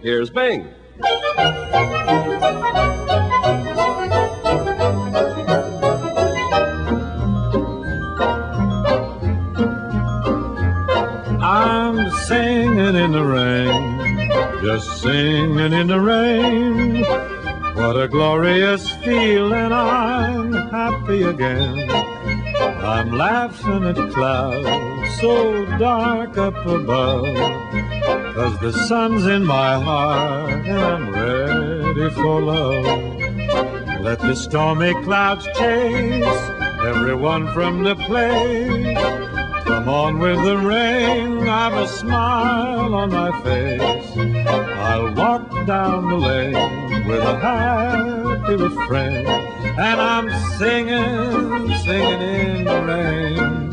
Here's Bing. I'm singing in the rain, just singing in the rain. What a glorious feeling, I'm happy again. I'm laughing at clouds so dark up above, 'cause the sun's in my heart and I'm ready for love. Let the stormy clouds chase everyone from the place. Come on with the rain, I've a smile on my face. I'll walk down the lane with a happy refrain, and I'm singing, singing in the rain.